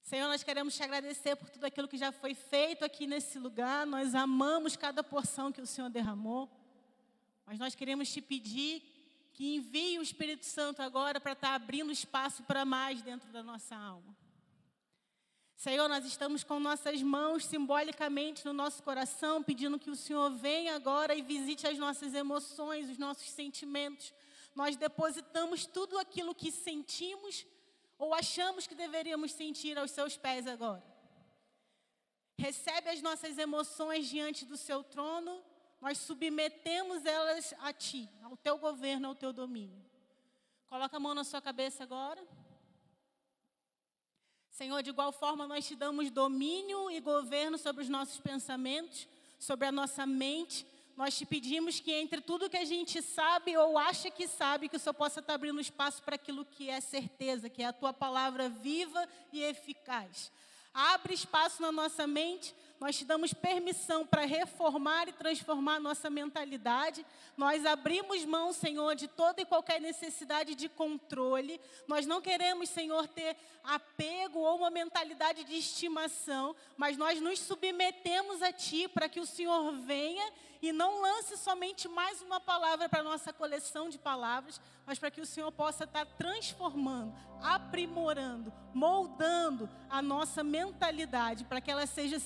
Senhor, nós queremos te agradecer por tudo aquilo que já foi feito aqui nesse lugar. Nós amamos cada porção que o Senhor derramou. Mas nós queremos te pedir que envie o Espírito Santo agora para estar abrindo espaço para mais dentro da nossa alma. Senhor, nós estamos com nossas mãos simbolicamente no nosso coração, pedindo que o Senhor venha agora e visite as nossas emoções, os nossos sentimentos. Nós depositamos tudo aquilo que sentimos ou achamos que deveríamos sentir aos seus pés agora. Recebe as nossas emoções diante do seu trono, nós submetemos elas a ti, ao teu governo, ao teu domínio. Coloca a mão na sua cabeça agora. Senhor, de igual forma nós te damos domínio e governo sobre os nossos pensamentos, sobre a nossa mente. Nós te pedimos que entre tudo que a gente sabe ou acha que sabe, que o Senhor possa estar abrindo espaço para aquilo que é certeza, que é a tua palavra viva e eficaz. Abre espaço na nossa mente, nós te damos permissão para reformar e transformar a nossa mentalidade. Nós abrimos mão, Senhor, de toda e qualquer necessidade de controle. Nós não queremos, Senhor, ter apego ou uma mentalidade de estimação, mas nós nos submetemos a Ti para que o Senhor venha e não lance somente mais uma palavra para a nossa coleção de palavras, mas para que o Senhor possa estar transformando, aprimorando, moldando a nossa mentalidade, para que ela seja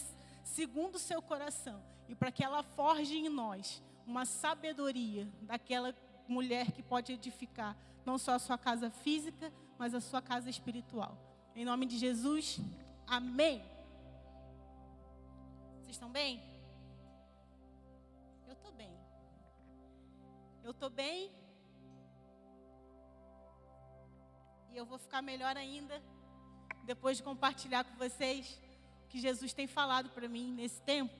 segundo o seu coração e para que ela forje em nós uma sabedoria daquela mulher que pode edificar não só a sua casa física, mas a sua casa espiritual. Em nome de Jesus, amém. Vocês estão bem? Eu estou bem. Eu estou bem. E eu vou ficar melhor ainda depois de compartilhar com vocês o que Jesus tem falado para mim nesse tempo.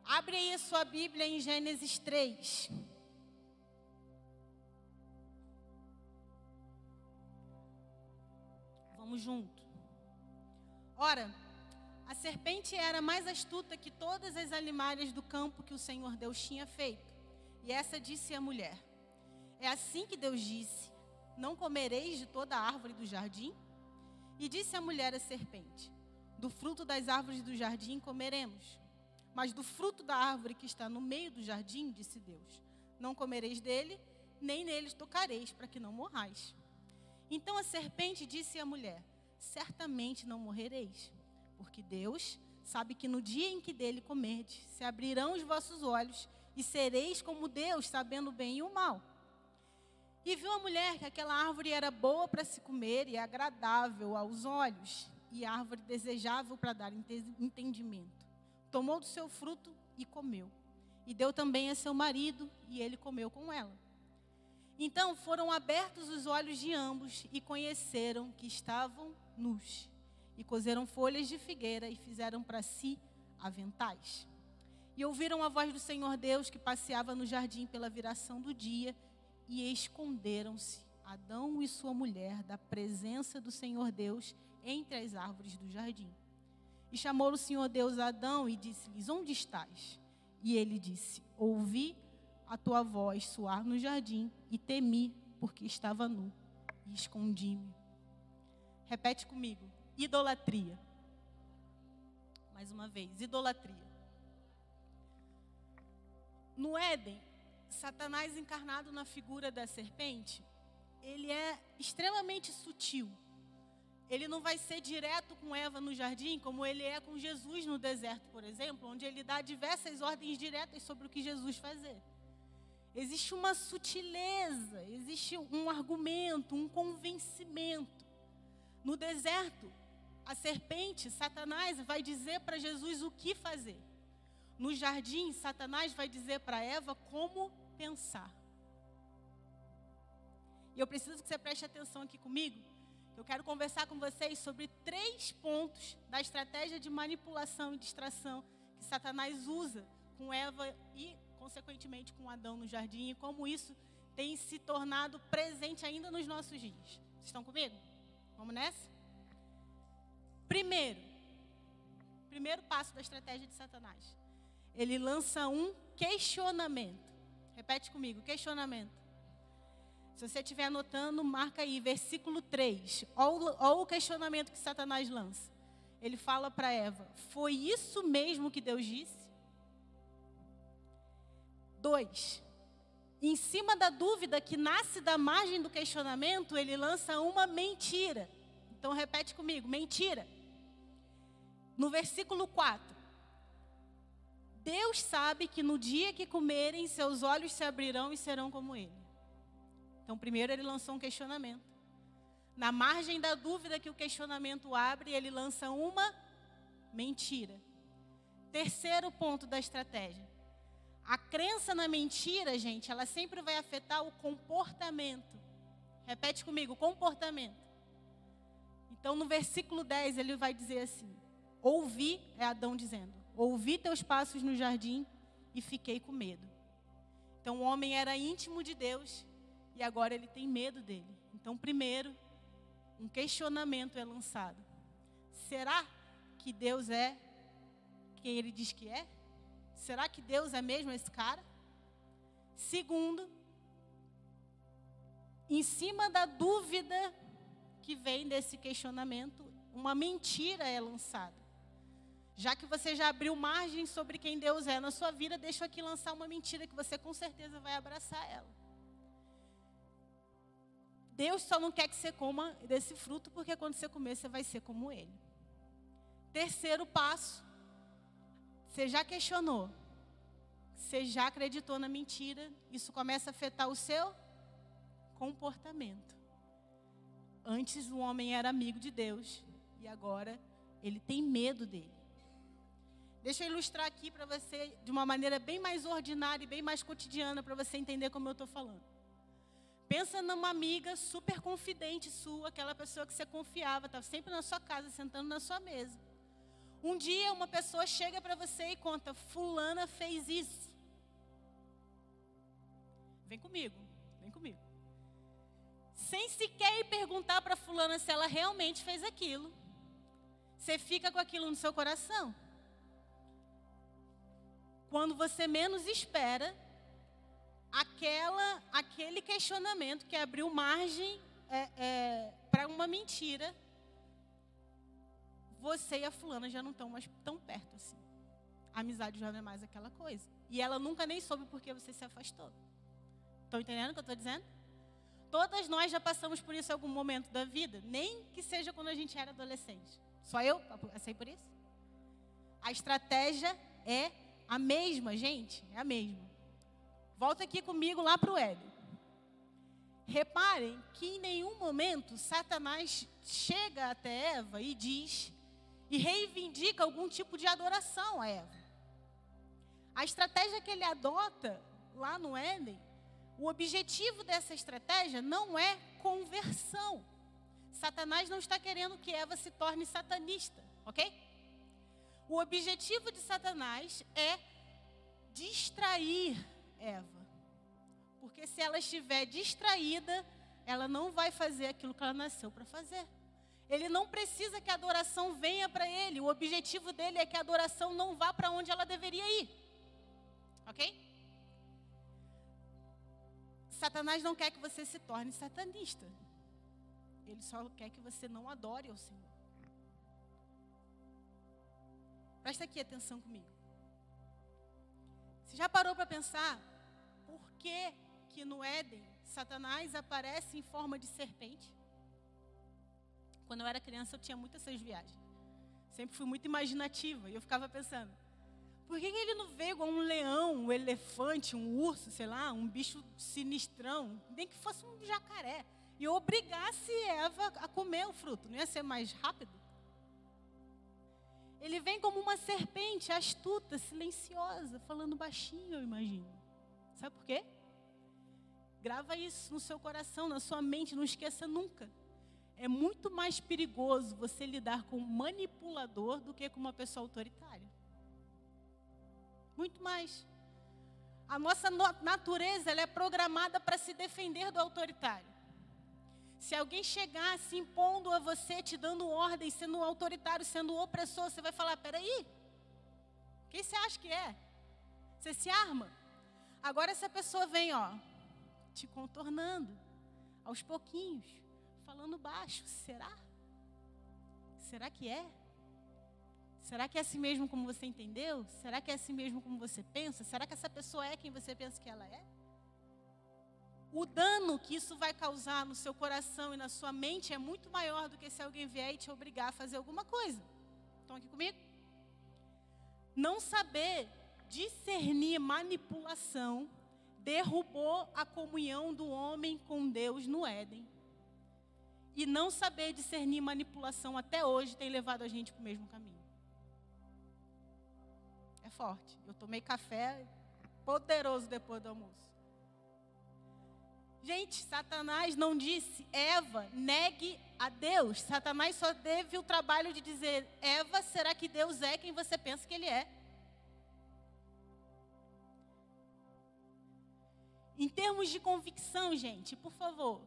Abre aí a sua Bíblia em Gênesis 3. Vamos junto. Ora, a serpente era mais astuta que todas as animalhas do campo que o Senhor Deus tinha feito. E essa disse à mulher: é assim que Deus disse: não comereis de toda a árvore do jardim? E disse a mulher à serpente: do fruto das árvores do jardim comeremos, mas do fruto da árvore que está no meio do jardim, disse Deus, não comereis dele, nem neles tocareis, para que não morrais. Então a serpente disse à mulher: certamente não morrereis, porque Deus sabe que no dia em que dele comerdes, se abrirão os vossos olhos, e sereis como Deus, sabendo o bem e o mal. E viu a mulher que aquela árvore era boa para se comer e agradável aos olhos, e árvore desejável para dar entendimento. Tomou do seu fruto e comeu. E deu também a seu marido, e ele comeu com ela. Então foram abertos os olhos de ambos, e conheceram que estavam nus. E coseram folhas de figueira, e fizeram para si aventais. E ouviram a voz do Senhor Deus, que passeava no jardim pela viração do dia, e esconderam-se Adão e sua mulher da presença do Senhor Deus entre as árvores do jardim. E chamou o Senhor Deus a Adão e disse-lhes: onde estás? E ele disse: ouvi a tua voz soar no jardim e temi, porque estava nu e escondi-me. Repete comigo: idolatria. Mais uma vez, idolatria. No Éden, Satanás encarnado na figura da serpente, ele é extremamente sutil. Ele não vai ser direto com Eva no jardim, como ele é com Jesus no deserto, por exemplo, onde ele dá diversas ordens diretas sobre o que Jesus fazer. Existe uma sutileza, existe um argumento, um convencimento. No deserto, a serpente, Satanás, vai dizer para Jesus o que fazer. No jardim, Satanás vai dizer para Eva como pensar. E eu preciso que você preste atenção aqui comigo. Eu quero conversar com vocês sobre 3 pontos da estratégia de manipulação e distração que Satanás usa com Eva e, consequentemente, com Adão no jardim, e como isso tem se tornado presente ainda nos nossos dias. Vocês estão comigo? Vamos nessa? Primeiro passo da estratégia de Satanás. Ele lança um questionamento. Repete comigo, questionamento. Se você estiver anotando, marca aí, versículo 3. Olha o questionamento que Satanás lança. ele fala para Eva: foi isso mesmo que Deus disse? 2. Em cima da dúvida que nasce da margem do questionamento, ele lança uma mentira. Então repete comigo: mentira. No versículo 4. Deus sabe que no dia que comerem, seus olhos se abrirão e serão como Ele. Então primeiro ele lançou um questionamento. Na margem da dúvida que o questionamento abre, ele lança uma mentira. Terceiro ponto da estratégia. A crença na mentira, gente, ela sempre vai afetar o comportamento. Repete comigo: comportamento. Então, no versículo 10, ele vai dizer assim: ouvi, é Adão dizendo, ouvi teus passos no jardim e fiquei com medo. Então, o homem era íntimo de Deus e agora ele tem medo dele. Então, primeiro, um questionamento é lançado. Será que Deus é quem ele diz que é? Será que Deus é mesmo esse cara? Segundo, em cima da dúvida que vem desse questionamento, uma mentira é lançada. Já que você já abriu margem sobre quem Deus é na sua vida, deixa eu aqui lançar uma mentira que você com certeza vai abraçar ela. Deus só não quer que você coma desse fruto, porque quando você comer, você vai ser como Ele. Terceiro passo. Você já questionou, você já acreditou na mentira, isso começa a afetar o seu comportamento. Antes o homem era amigo de Deus e agora ele tem medo dele. Deixa eu ilustrar aqui para você de uma maneira bem mais ordinária e bem mais cotidiana para você entender como eu estou falando. Pensa numa amiga super confidente sua, aquela pessoa que você confiava, estava sempre na sua casa, sentando na sua mesa. Um dia uma pessoa chega para você e conta: fulana fez isso. Vem comigo, vem comigo. Sem sequer ir perguntar para fulana se ela realmente fez aquilo. Você fica com aquilo no seu coração. Quando você menos espera, aquele questionamento que abriu margem para uma mentira, você e a fulana já não estão mais tão perto assim. A amizade já não é mais aquela coisa. E ela nunca nem soube por que você se afastou. Estão entendendo o que eu estou dizendo? Todas nós já passamos por isso em algum momento da vida. Nem que seja quando a gente era adolescente. Só eu passei por isso? A estratégia é a mesma, gente. É a mesma. Volta aqui comigo lá para o Éden. Reparem que em nenhum momento Satanás chega até Eva e diz... e reivindica algum tipo de adoração a Eva. A estratégia que ele adota lá no Éden, o objetivo dessa estratégia não é conversão. Satanás não está querendo que Eva se torne satanista, ok? O objetivo de Satanás é distrair Eva. Porque se ela estiver distraída, ela não vai fazer aquilo que ela nasceu para fazer. Ele não precisa que a adoração venha para ele. O objetivo dele é que a adoração não vá para onde ela deveria ir. Ok? Satanás não quer que você se torne satanista. Ele só quer que você não adore ao Senhor. Presta aqui atenção comigo. Você já parou para pensar por que no Éden Satanás aparece em forma de serpente? Quando eu era criança, eu tinha muitas essas viagens. Sempre fui muito imaginativa. E eu ficava pensando, por que ele não veio igual um leão, um elefante, um urso, sei lá, um bicho sinistrão, nem que fosse um jacaré, e obrigasse Eva a comer o fruto? Não ia ser mais rápido? Ele vem como uma serpente, astuta, silenciosa, falando baixinho, eu imagino. Sabe por quê? Grava isso no seu coração, na sua mente, não esqueça nunca. É muito mais perigoso você lidar com um manipulador do que com uma pessoa autoritária. Muito mais. A nossa natureza, ela é programada para se defender do autoritário. Se alguém chegar se impondo a você, te dando ordem, sendo autoritário, sendo opressor, você vai falar: peraí, quem você acha que é? Você se arma. Agora essa pessoa vem, te contornando, aos pouquinhos, falando baixo. Será? Será que é? Será que é assim mesmo como você entendeu? Será que é assim mesmo como você pensa? Será que essa pessoa é quem você pensa que ela é? O dano que isso vai causar no seu coração e na sua mente é muito maior do que se alguém vier e te obrigar a fazer alguma coisa. Estão aqui comigo? Não saber discernir manipulação derrubou a comunhão do homem com Deus no Éden. E não saber discernir manipulação até hoje tem levado a gente para o mesmo caminho. É forte. Eu tomei café poderoso depois do almoço. Gente, Satanás não disse, Eva, negue a Deus. Satanás só teve o trabalho de dizer, Eva, será que Deus é quem você pensa que Ele é? Em termos de convicção, gente, por favor,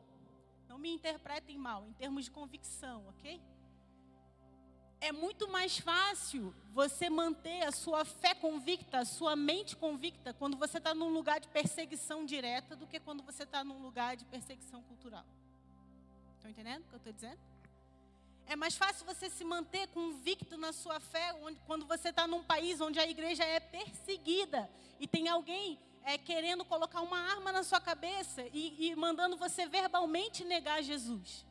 não me interpretem mal, em termos de convicção, ok? É muito mais fácil você manter a sua fé convicta, a sua mente convicta, quando você está num lugar de perseguição direta, do que quando você está num lugar de perseguição cultural. Estão entendendo o que eu estou dizendo? É mais fácil você se manter convicto na sua fé quando você está num país onde a igreja é perseguida e tem alguém querendo colocar uma arma na sua cabeça e mandando você verbalmente negar Jesus.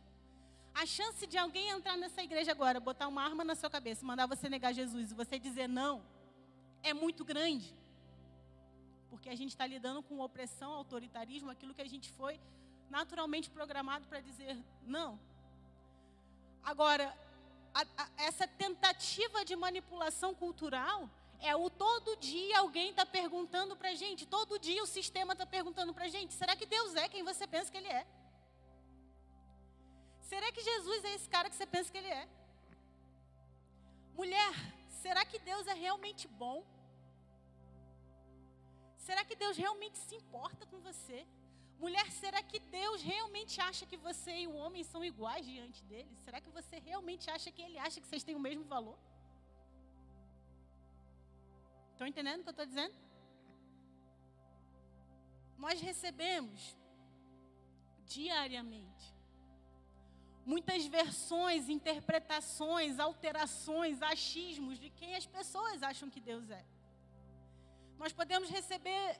A chance de alguém entrar nessa igreja agora, botar uma arma na sua cabeça, mandar você negar Jesus e você dizer não, é muito grande. Porque a gente está lidando com opressão, autoritarismo, aquilo que a gente foi naturalmente programado para dizer não. Agora, essa tentativa de manipulação cultural é o todo dia alguém está perguntando para a gente, todo dia o sistema está perguntando para a gente, será que Deus é quem você pensa que Ele é? Será que Jesus é esse cara que você pensa que Ele é? Mulher, será que Deus é realmente bom? Será que Deus realmente se importa com você? Mulher, será que Deus realmente acha que você e o homem são iguais diante dele? Será que você realmente acha que Ele acha que vocês têm o mesmo valor? Estão entendendo o que eu estou dizendo? Nós recebemos diariamente muitas versões, interpretações, alterações, achismos de quem as pessoas acham que Deus é. Nós podemos receber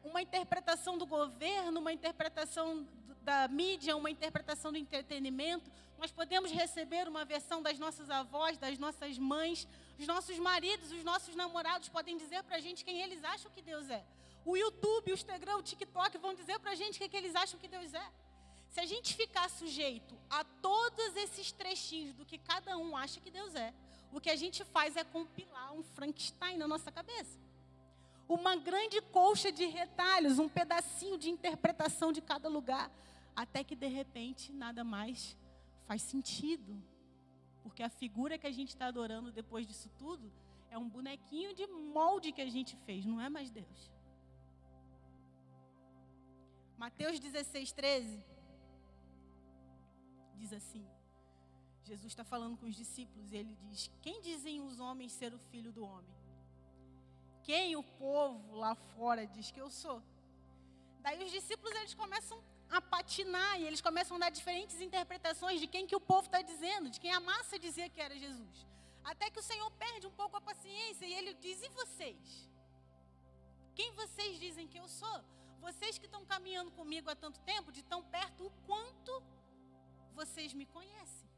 uma interpretação do governo, uma interpretação da mídia, uma interpretação do entretenimento. Nós podemos receber uma versão das nossas avós, das nossas mães, os nossos maridos, os nossos namorados podem dizer para a gente quem eles acham que Deus é. O YouTube, o Instagram, o TikTok vão dizer para a gente o que eles acham que Deus é. Se a gente ficar sujeito a todos esses trechinhos do que cada um acha que Deus é, o que a gente faz é compilar um Frankenstein na nossa cabeça. Uma grande colcha de retalhos, um pedacinho de interpretação de cada lugar, até que de repente nada mais faz sentido. Porque a figura que a gente está adorando depois disso tudo é um bonequinho de molde que a gente fez, não é mais Deus. Mateus 16:13 diz assim, Jesus está falando com os discípulos e ele diz, quem dizem os homens ser o filho do homem? Quem o povo lá fora diz que eu sou? Daí os discípulos eles começam a patinar e eles começam a dar diferentes interpretações de quem que o povo está dizendo, de quem a massa dizia que era Jesus. Até que o Senhor perde um pouco a paciência e ele diz, e vocês? Quem vocês dizem que eu sou? Vocês que estão caminhando comigo há tanto tempo, de tão perto, o quanto vocês me conhecem.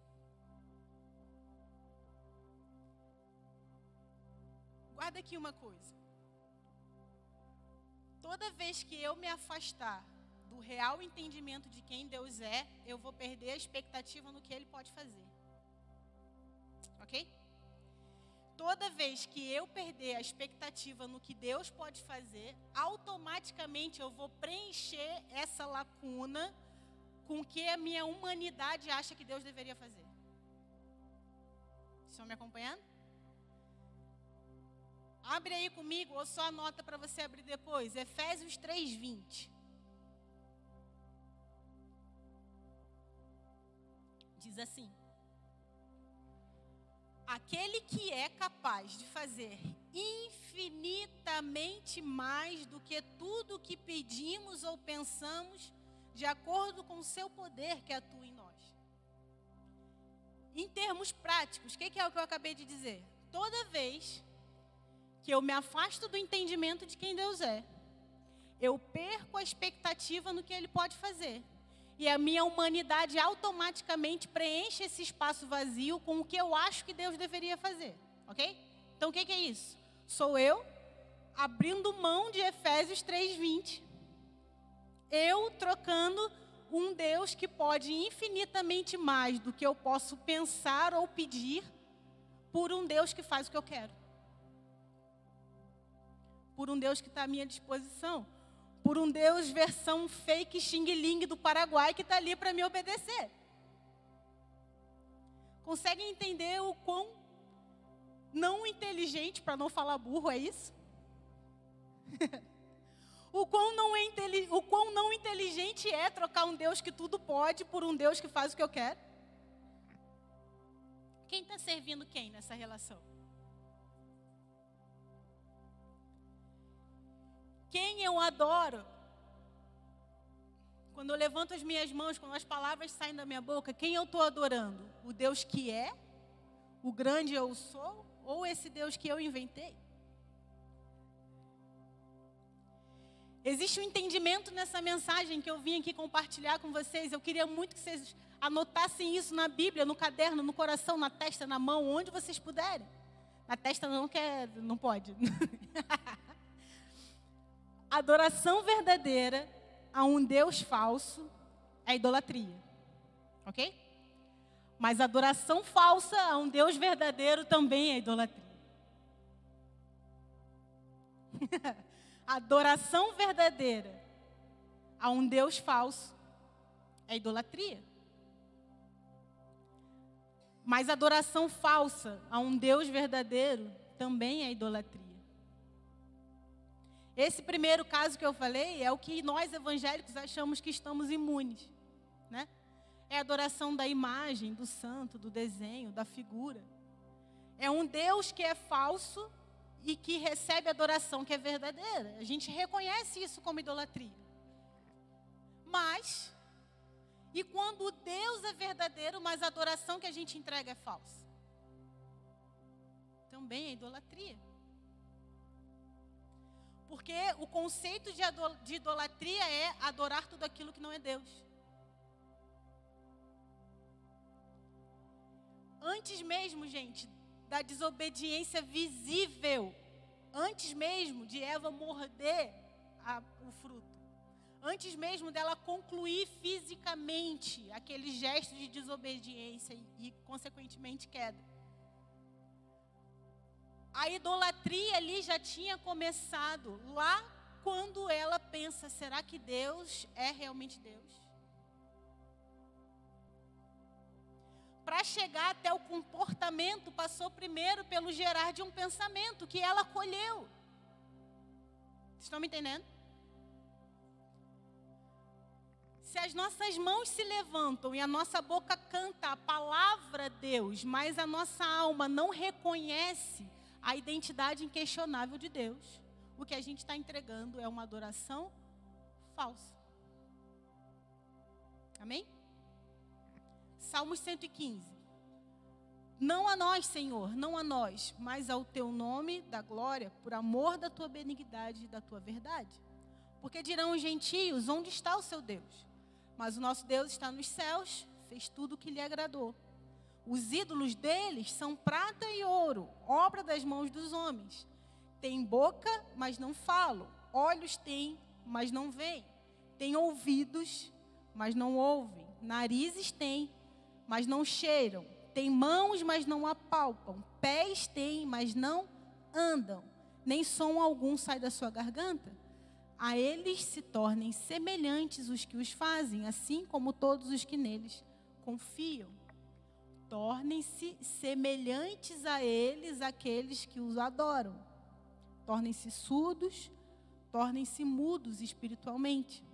Guarda aqui uma coisa. Toda vez que eu me afastar do real entendimento de quem Deus é, eu vou perder a expectativa no que Ele pode fazer. Ok? Toda vez que eu perder a expectativa no que Deus pode fazer, automaticamente eu vou preencher essa lacuna com o que a minha humanidade acha que Deus deveria fazer. Estão me acompanhando? Abre aí comigo, ou só anota para você abrir depois. Efésios 3:20. Diz assim: aquele que é capaz de fazer infinitamente mais do que tudo o que pedimos ou pensamos, de acordo com o seu poder que atua em nós. Em termos práticos, o que é o que eu acabei de dizer? toda vez que eu me afasto do entendimento de quem Deus é, eu perco a expectativa no que Ele pode fazer. E a minha humanidade automaticamente preenche esse espaço vazio com o que eu acho que Deus deveria fazer. Ok? Então o que é isso? Sou eu abrindo mão de Efésios 3:20. Eu trocando um Deus que pode infinitamente mais do que eu posso pensar ou pedir por um Deus que faz o que eu quero. Por um Deus que está à minha disposição. Por um Deus versão fake xing-ling do Paraguai que está ali para me obedecer. Conseguem entender o quão não inteligente, para não falar burro, é isso? O quão não inteligente é trocar um Deus que tudo pode por um Deus que faz o que eu quero? Quem está servindo quem nessa relação? Quem eu adoro? Quando eu levanto as minhas mãos, quando as palavras saem da minha boca, quem eu estou adorando? O Deus que é? O grande eu sou? Ou esse Deus que eu inventei? Existe um entendimento nessa mensagem que eu vim aqui compartilhar com vocês. Eu queria muito que vocês anotassem isso na Bíblia, no caderno, no coração, na testa, na mão, onde vocês puderem. Na testa não pode. Adoração verdadeira a um Deus falso é idolatria. Ok? Mas adoração falsa a um Deus verdadeiro também é idolatria. Adoração verdadeira a um Deus falso é idolatria. Mas adoração falsa a um Deus verdadeiro também é idolatria. Esse primeiro caso que eu falei é o que nós evangélicos achamos que estamos imunes, né? É a adoração da imagem, do santo, do desenho, da figura. É um Deus que é falso e que recebe adoração que é verdadeira. A gente reconhece isso como idolatria. Mas, e quando o Deus é verdadeiro, mas a adoração que a gente entrega é falsa? Também é idolatria. Porque o conceito de idolatria é adorar tudo aquilo que não é Deus. Antes mesmo, gente, da desobediência visível, antes mesmo de Eva morder o fruto, antes mesmo dela concluir fisicamente aquele gesto de desobediência e consequentemente, queda, a idolatria ali já tinha começado lá quando ela pensa, será que Deus é realmente Deus? Para chegar até o comportamento, passou primeiro pelo gerar de um pensamento que ela colheu. Vocês estão me entendendo? Se as nossas mãos se levantam e a nossa boca canta a palavra Deus, mas a nossa alma não reconhece a identidade inquestionável de Deus, o que a gente está entregando é uma adoração falsa. Amém? Salmos 115. Não a nós, Senhor, não a nós, mas ao teu nome da glória, por amor da tua benignidade e da tua verdade. Porque dirão os gentios, onde está o seu Deus? Mas o nosso Deus está nos céus, fez tudo o que lhe agradou. Os ídolos deles são prata e ouro, obra das mãos dos homens. Tem boca, mas não falam. Olhos têm, mas não veem. Tem ouvidos, mas não ouvem. Narizes têm, mas não cheiram. Tem mãos, mas não apalpam. Pés têm, mas não andam. Nem som algum sai da sua garganta. A eles se tornem semelhantes os que os fazem, assim como todos os que neles confiam. Tornem-se semelhantes a eles aqueles que os adoram. Tornem-se surdos, tornem-se mudos espiritualmente.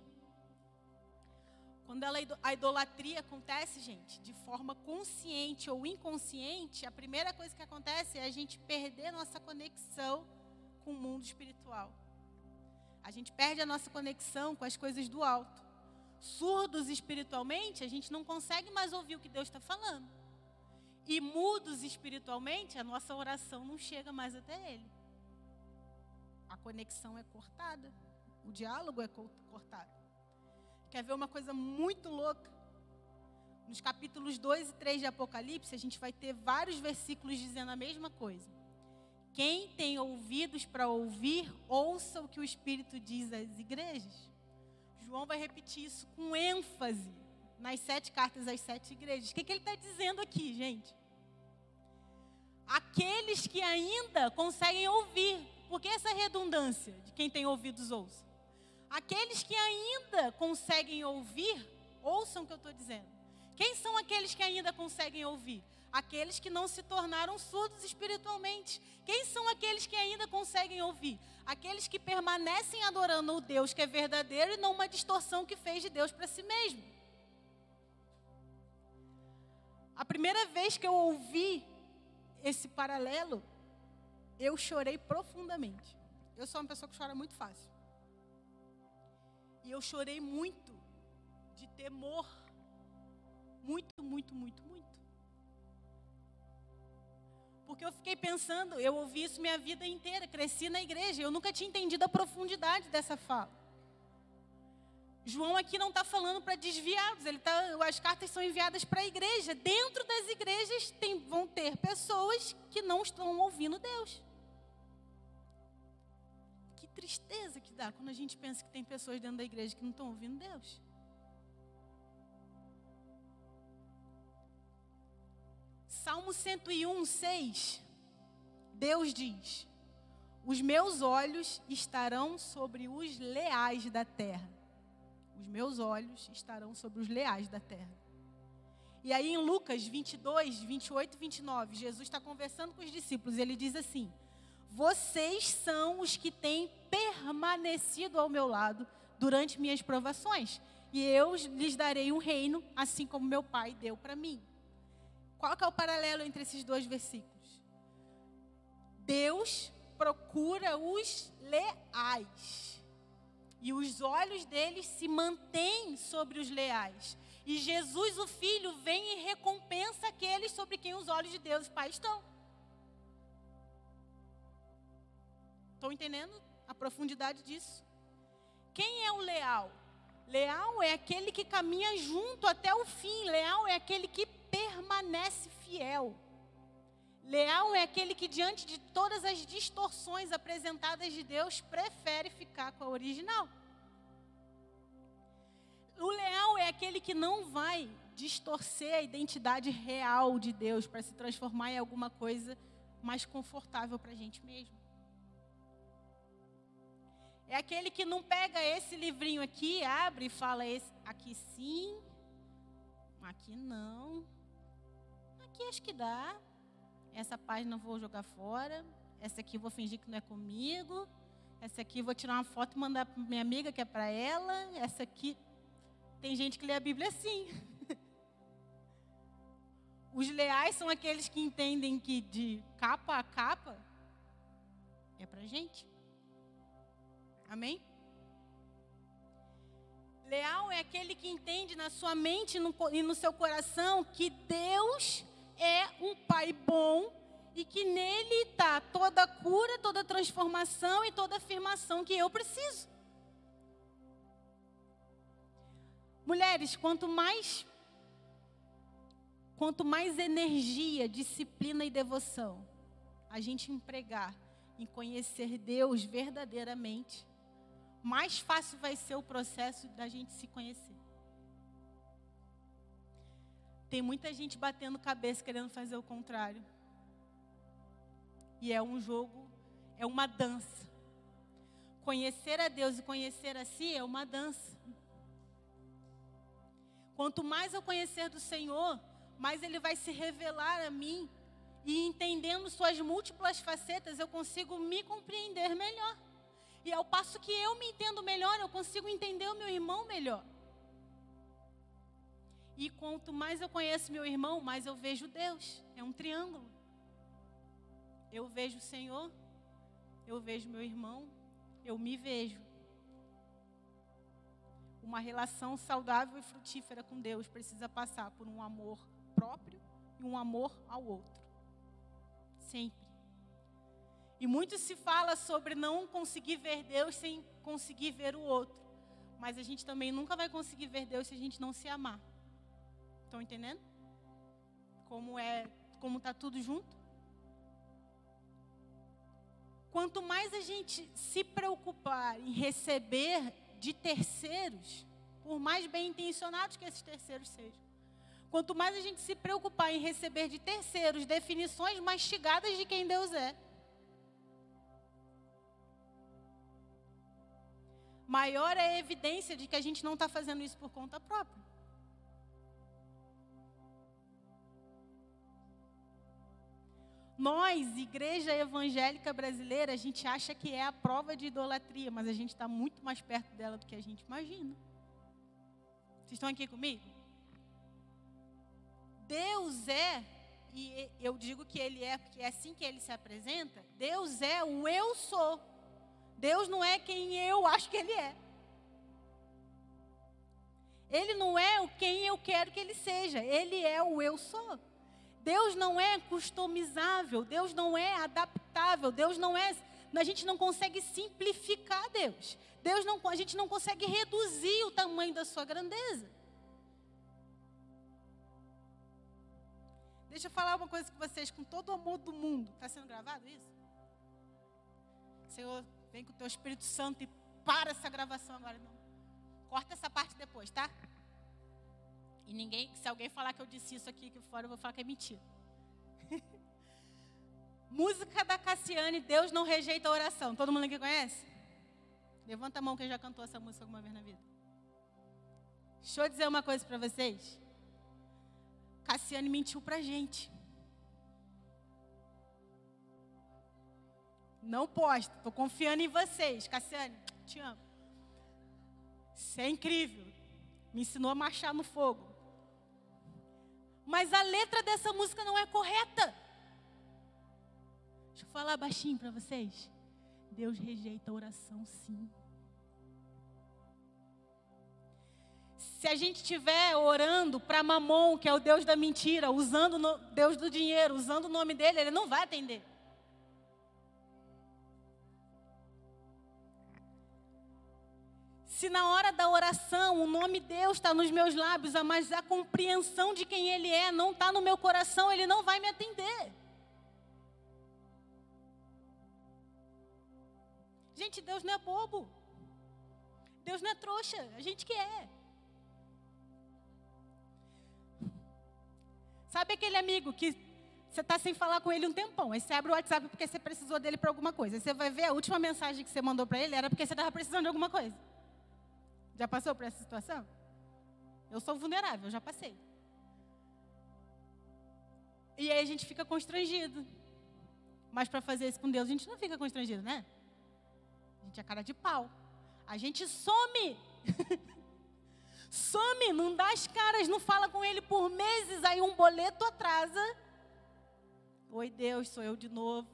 Quando a idolatria acontece, gente, de forma consciente ou inconsciente, a primeira coisa que acontece é a gente perder nossa conexão com o mundo espiritual. A gente perde a nossa conexão com as coisas do alto. Surdos espiritualmente, a gente não consegue mais ouvir o que Deus está falando. e mudos espiritualmente, a nossa oração não chega mais até Ele. A conexão é cortada, o diálogo é cortado. Quer ver uma coisa muito louca? Nos capítulos 2 e 3 de Apocalipse, a gente vai ter vários versículos dizendo a mesma coisa. Quem tem ouvidos para ouvir, ouça o que o Espírito diz às igrejas. João vai repetir isso com ênfase nas 7 cartas às 7 igrejas. O que ele está dizendo aqui, gente? Aqueles que ainda conseguem ouvir. Por que essa redundância de quem tem ouvidos ouça? Aqueles que ainda conseguem ouvir, ouçam o que eu estou dizendo. Quem são aqueles que ainda conseguem ouvir? Aqueles que não se tornaram surdos espiritualmente. Quem são aqueles que ainda conseguem ouvir? Aqueles que permanecem adorando o Deus que é verdadeiro e não uma distorção que fez de Deus para si mesmo. A primeira vez que eu ouvi esse paralelo, eu chorei profundamente. Eu sou uma pessoa que chora muito fácil. E eu chorei muito de temor. Muito, muito, muito, muito. Porque eu fiquei pensando, eu ouvi isso minha vida inteira, cresci na igreja, eu nunca tinha entendido a profundidade dessa fala. João aqui não está falando para desviados, as cartas são enviadas para a igreja. Dentro das igrejas vão ter pessoas que não estão ouvindo Deus. Que tristeza que dá quando a gente pensa que tem pessoas dentro da igreja que não estão ouvindo Deus. Salmo 101, 6, Deus diz: os meus olhos estarão sobre os leais da terra. Os meus olhos estarão sobre os leais da terra. E aí em Lucas 22, 28 e 29, Jesus está conversando com os discípulos. Ele diz assim: vocês são os que têm permanecido ao meu lado durante minhas provações. E eu lhes darei um reino, assim como meu Pai deu para mim. Qual que é o paralelo entre esses dois versículos? Deus procura os leais. E os olhos deles se mantêm sobre os leais. E Jesus, o Filho, vem e recompensa aqueles sobre quem os olhos de Deus, Pai, estão. Estão entendendo a profundidade disso? Quem é o leal? Leal é aquele que caminha junto até o fim. Leal é aquele que permanece fiel. Leal é aquele que, diante de todas as distorções apresentadas de Deus, prefere ficar com a original. O leal é aquele que não vai distorcer a identidade real de Deus para se transformar em alguma coisa mais confortável para a gente mesmo. É aquele que não pega esse livrinho aqui, abre e fala, esse aqui sim, aqui não, aqui acho que dá. Essa página eu vou jogar fora. Essa aqui eu vou fingir que não é comigo. Essa aqui eu vou tirar uma foto e mandar para minha amiga, que é para ela. Essa aqui... Tem gente que lê a Bíblia assim. Os leais são aqueles que entendem que de capa a capa é para gente. Amém? Leal é aquele que entende na sua mente e no seu coração que Deus é um Pai bom e que nele está toda a cura, toda a transformação e toda a afirmação que eu preciso. Mulheres, quanto mais energia, disciplina e devoção a gente empregar em conhecer Deus verdadeiramente, mais fácil vai ser o processo da gente se conhecer. Tem muita gente batendo cabeça querendo fazer o contrário. E é um jogo, é uma dança. Conhecer a Deus e conhecer a si é uma dança. Quanto mais eu conhecer do Senhor, mais Ele vai se revelar a mim. E entendendo suas múltiplas facetas, eu consigo me compreender melhor. E ao passo que eu me entendo melhor, eu consigo entender o meu irmão melhor. E quanto mais eu conheço meu irmão, mais eu vejo Deus. É um triângulo. Eu vejo o Senhor, eu vejo meu irmão, eu me vejo. Uma relação saudável e frutífera com Deus precisa passar por um amor próprio e um amor ao outro. Sempre. E muito se fala sobre não conseguir ver Deus sem conseguir ver o outro. Mas a gente também nunca vai conseguir ver Deus se a gente não se amar. Estão entendendo? Como está tudo junto? Quanto mais a gente se preocupar em receber de terceiros, por mais bem intencionados que esses terceiros sejam, quanto mais a gente se preocupar em receber de terceiros definições mastigadas de quem Deus é, maior é a evidência de que a gente não está fazendo isso por conta própria. Nós, igreja evangélica brasileira, a gente acha que é a prova de idolatria, mas a gente está muito mais perto dela do que a gente imagina. Vocês estão aqui comigo? Deus é, e eu digo que Ele é, porque é assim que Ele se apresenta, Deus é o eu sou. Deus não é quem eu acho que Ele é. Ele não é quem eu quero que Ele seja, Ele é o eu sou. Deus não é customizável, Deus não é adaptável, Deus não é... A gente não consegue simplificar Deus. A gente não consegue reduzir o tamanho da sua grandeza. Deixa eu falar uma coisa com vocês, com todo o amor do mundo. Está sendo gravado isso? Senhor, vem com o teu Espírito Santo e para essa gravação agora. Não. Corta essa parte depois, tá? E se alguém falar que eu disse isso aqui fora, eu vou falar que é mentira. Música da Cassiane, Deus não rejeita a oração. Todo mundo aqui conhece? Levanta a mão quem já cantou essa música alguma vez na vida. Deixa eu dizer uma coisa para vocês. Cassiane mentiu pra gente. Não posto, tô confiando em vocês. Cassiane, te amo. Isso é incrível. Me ensinou a marchar no fogo. Mas a letra dessa música não é correta. Deixa eu falar baixinho para vocês. Deus rejeita a oração, sim. Se a gente estiver orando para Mamon, que é o Deus da mentira, usando o Deus do dinheiro, usando o nome dele, ele não vai atender. Se na hora da oração o nome Deus está nos meus lábios, mas a compreensão de quem Ele é não está no meu coração, Ele não vai me atender. Gente, Deus não é bobo. Deus não é trouxa, a gente que é. Sabe aquele amigo que você está sem falar com ele um tempão, aí você abre o WhatsApp porque você precisou dele para alguma coisa. Aí você vai ver a última mensagem que você mandou para ele era porque você estava precisando de alguma coisa. Já passou por essa situação? Eu sou vulnerável, já passei. E aí a gente fica constrangido. Mas para fazer isso com Deus, a gente não fica constrangido, né? A gente é cara de pau. A gente some. Some, não dá as caras, não fala com Ele por meses, aí um boleto atrasa. Oi, Deus, sou eu de novo.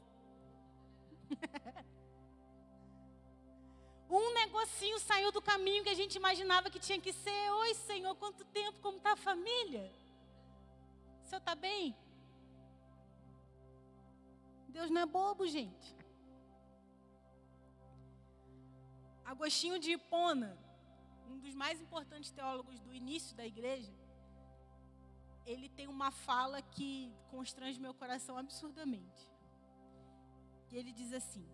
Um negocinho saiu do caminho que a gente imaginava que tinha que ser. Oi, Senhor, quanto tempo, como está a família? O senhor está bem? Deus não é bobo, gente. Agostinho de Hipona, um dos mais importantes teólogos do início da igreja, ele tem uma fala que constrange meu coração absurdamente. E ele diz assim: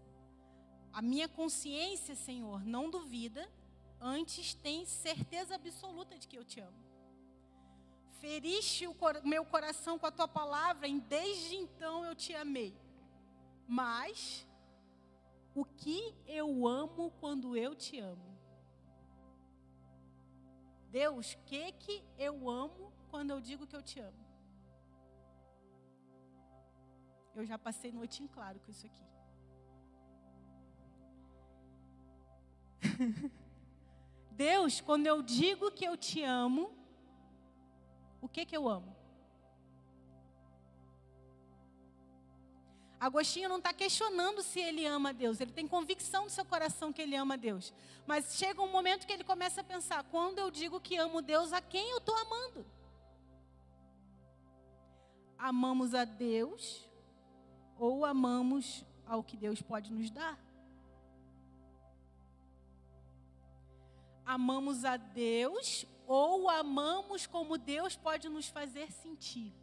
a minha consciência, Senhor, não duvida, antes tem certeza absoluta de que eu te amo. Feriste o meu coração com a tua palavra, e desde então eu te amei. Mas o que eu amo quando eu te amo? Deus, o que eu amo quando eu digo que eu te amo? Eu já passei noite em claro com isso aqui. Deus, quando eu digo que eu te amo, o que eu amo? Agostinho não está questionando se ele ama a Deus. Ele tem convicção do seu coração que ele ama a Deus. Mas chega um momento que ele começa a pensar: quando eu digo que amo Deus, a quem eu estou amando? amamos a Deus ou amamos ao que Deus pode nos dar? Amamos a Deus ou amamos como Deus pode nos fazer sentir?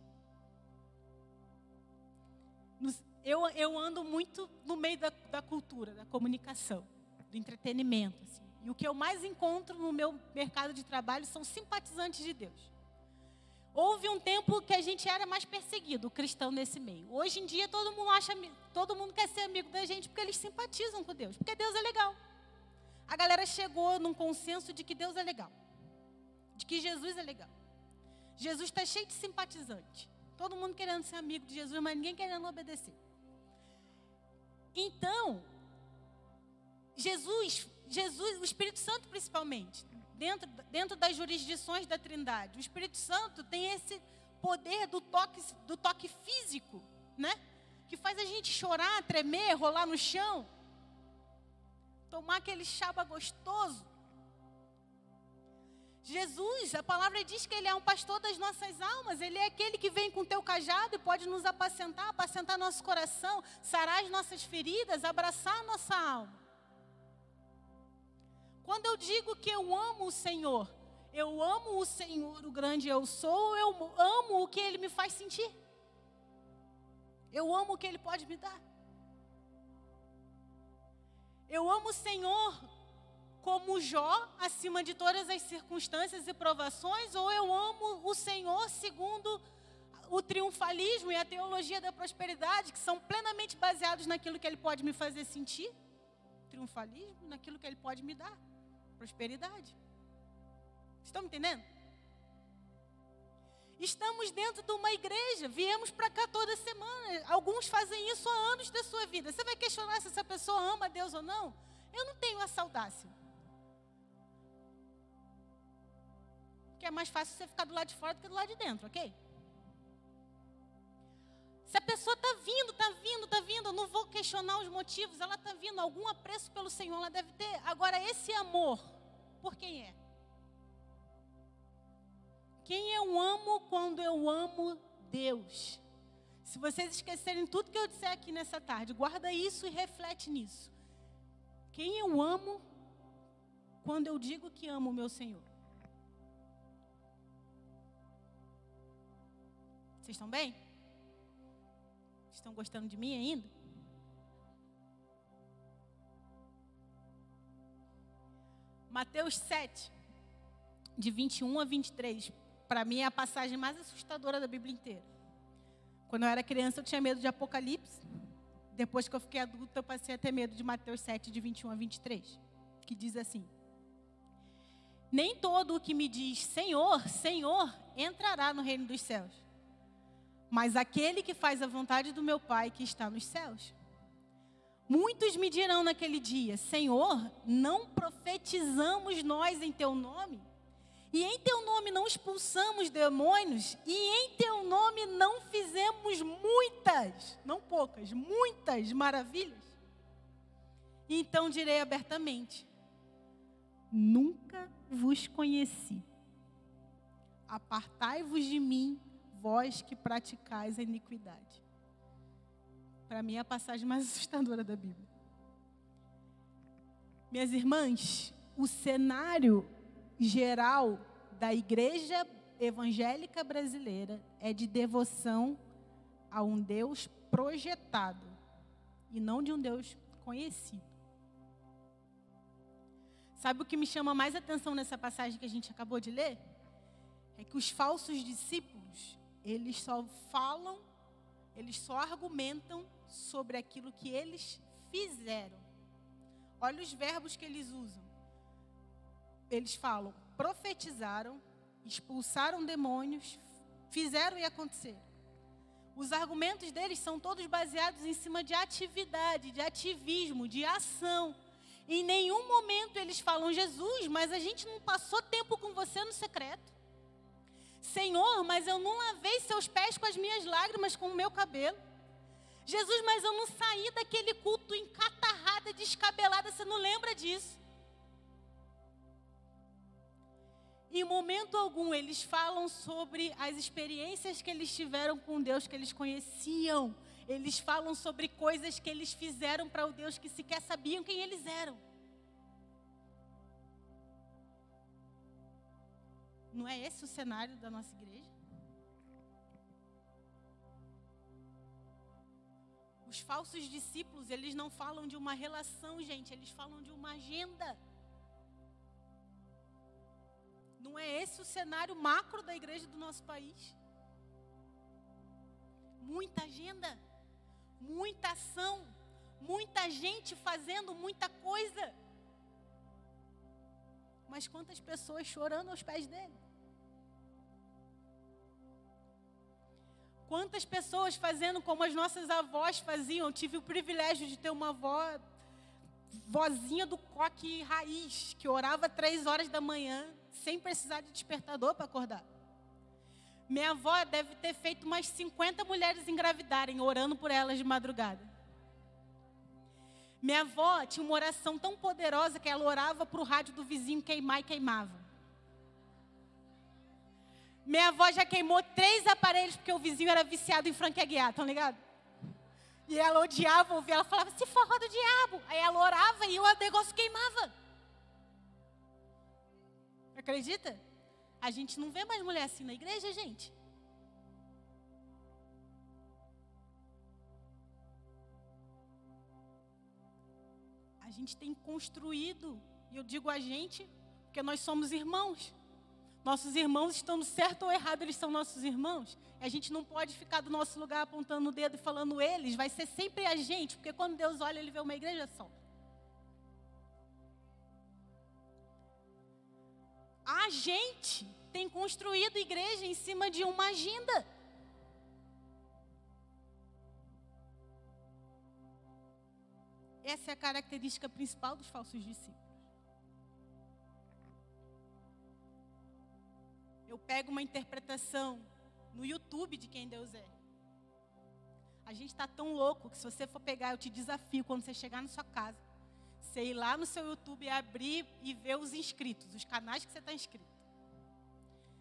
Eu ando muito no meio da cultura, da comunicação, do entretenimento. Assim. E o que eu mais encontro no meu mercado de trabalho são simpatizantes de Deus. Houve um tempo que a gente era mais perseguido, o cristão nesse meio. Hoje em dia todo mundo quer ser amigo da gente porque eles simpatizam com Deus, porque Deus é legal. A galera chegou num consenso de que Deus é legal, de que Jesus é legal. Jesus está cheio de simpatizante. Todo mundo querendo ser amigo de Jesus, mas ninguém querendo obedecer. Então, Jesus, o Espírito Santo principalmente, dentro das jurisdições da Trindade, o Espírito Santo tem esse poder do toque físico, né? Que faz a gente chorar, tremer, rolar no chão, tomar aquele chaba gostoso. Jesus, a palavra diz que Ele é um pastor das nossas almas. Ele é aquele que vem com o teu cajado e pode nos apacentar nosso coração, sarar as nossas feridas, abraçar a nossa alma. Quando eu digo que eu amo o Senhor, o grande eu sou, eu amo o que Ele me faz sentir. Eu amo o que Ele pode me dar. Eu amo o Senhor como Jó, acima de todas as circunstâncias e provações, ou eu amo o Senhor segundo o triunfalismo e a teologia da prosperidade, que são plenamente baseados naquilo que Ele pode me fazer sentir, triunfalismo, naquilo que Ele pode me dar, prosperidade. Estão me entendendo? Estamos dentro de uma igreja, viemos para cá toda semana, alguns fazem isso há anos da sua vida. Você vai questionar se essa pessoa ama a Deus ou não? Eu não tenho essa audácia. Porque é mais fácil você ficar do lado de fora do que do lado de dentro, ok? Se a pessoa está vindo, eu não vou questionar os motivos, ela está vindo, algum apreço pelo Senhor ela deve ter. Agora, esse amor, por quem é? Quem eu amo quando eu amo Deus? Se vocês esquecerem tudo que eu disser aqui nessa tarde, guarda isso e reflete nisso. Quem eu amo quando eu digo que amo o meu Senhor? Vocês estão bem? Estão gostando de mim ainda? Mateus 7, de 21 a 23. Para mim é a passagem mais assustadora da Bíblia inteira. Quando eu era criança eu tinha medo de Apocalipse. Depois que eu fiquei adulta eu passei a ter medo de Mateus 7, de 21 a 23. Que diz assim: nem todo o que me diz Senhor, Senhor, entrará no reino dos céus, mas aquele que faz a vontade do meu Pai que está nos céus. Muitos me dirão naquele dia: Senhor, não profetizamos nós em teu nome? E em teu nome não expulsamos demônios? E em teu nome não fizemos muitas, não poucas, muitas maravilhas? E então direi abertamente: nunca vos conheci. Apartai-vos de mim, vós que praticais a iniquidade. Para mim é a passagem mais assustadora da Bíblia. Minhas irmãs, o cenário geral da igreja evangélica brasileira é de devoção a um Deus projetado e não de um Deus conhecido. Sabe o que me chama mais atenção nessa passagem que a gente acabou de ler? É que os falsos discípulos, eles só falam, eles só argumentam sobre aquilo que eles fizeram. Olha os verbos que eles usam. Eles falam: profetizaram, expulsaram demônios, fizeram e aconteceram. Os argumentos deles são todos baseados em cima de atividade, de ativismo, de ação. Em nenhum momento eles falam: Jesus, mas a gente não passou tempo com você no secreto. Senhor, mas eu não lavei seus pés com as minhas lágrimas, com o meu cabelo. Jesus, mas eu não saí daquele culto encatarrada, descabelada, você não lembra disso? Em momento algum, eles falam sobre as experiências que eles tiveram com Deus, que eles conheciam. Eles falam sobre coisas que eles fizeram para o Deus que sequer sabiam quem eles eram. Não é esse o cenário da nossa igreja? Os falsos discípulos, eles não falam de uma relação, gente, eles falam de uma agenda. Não é esse o cenário macro da igreja do nosso país? Muita agenda, muita ação, muita gente fazendo muita coisa. Mas quantas pessoas chorando aos pés dele? Quantas pessoas fazendo como as nossas avós faziam? Eu tive o privilégio de ter uma vozinha do coque raiz, que orava 3 horas da manhã, sem precisar de despertador para acordar. Minha avó deve ter feito umas 50 mulheres engravidarem, orando por elas de madrugada. Minha avó tinha uma oração tão poderosa que ela orava para o rádio do vizinho queimar e queimava. Minha avó já queimou 3 aparelhos porque o vizinho era viciado em Frank Aguiar, estão ligados? E ela odiava ouvir, ela falava, se forró do diabo. Aí ela orava e o negócio queimava. Acredita? A gente não vê mais mulher assim na igreja, gente. A gente tem construído, e eu digo a gente, porque nós somos irmãos. Nossos irmãos estão no certo ou errado, eles são nossos irmãos. A gente não pode ficar do nosso lugar apontando o dedo e falando eles, vai ser sempre a gente, porque quando Deus olha, Ele vê uma igreja só. A gente tem construído igreja em cima de uma agenda. Essa é a característica principal dos falsos discípulos. Eu pego uma interpretação no YouTube de quem Deus é. A gente está tão louco que se você for pegar, eu te desafio, quando você chegar na sua casa, você ir lá no seu YouTube, abrir e ver os inscritos, os canais que você está inscrito.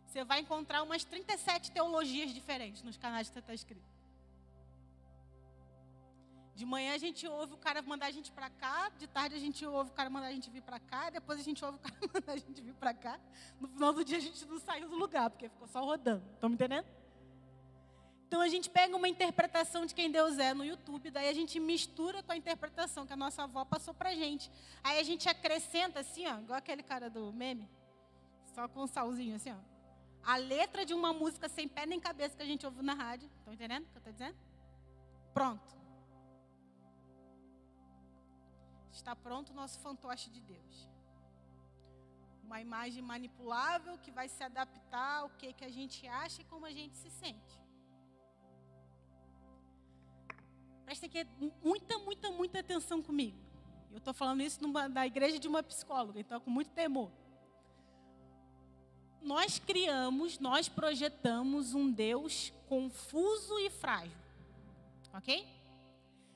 Você vai encontrar umas 37 teologias diferentes nos canais que você está inscrito. De manhã a gente ouve o cara mandar a gente para cá, de tarde a gente ouve o cara mandar a gente vir para cá, depois a gente ouve o cara mandar a gente vir para cá. No final do dia a gente não saiu do lugar, porque ficou só rodando. Estão me entendendo? Então a gente pega uma interpretação de quem Deus é no YouTube, daí a gente mistura com a interpretação que a nossa avó passou pra gente. Aí a gente acrescenta assim, ó, igual aquele cara do meme, só com um salzinho assim, ó. A letra de uma música sem pé nem cabeça que a gente ouve na rádio. Estão entendendo o que eu estou dizendo? Pronto. Está pronto o nosso fantoche de Deus. Uma imagem manipulável que vai se adaptar ao que a gente acha e como a gente se sente. Presta aqui muita atenção comigo. Eu estou falando isso na igreja de uma psicóloga, então com muito temor. Nós projetamos um Deus confuso e frágil. Ok?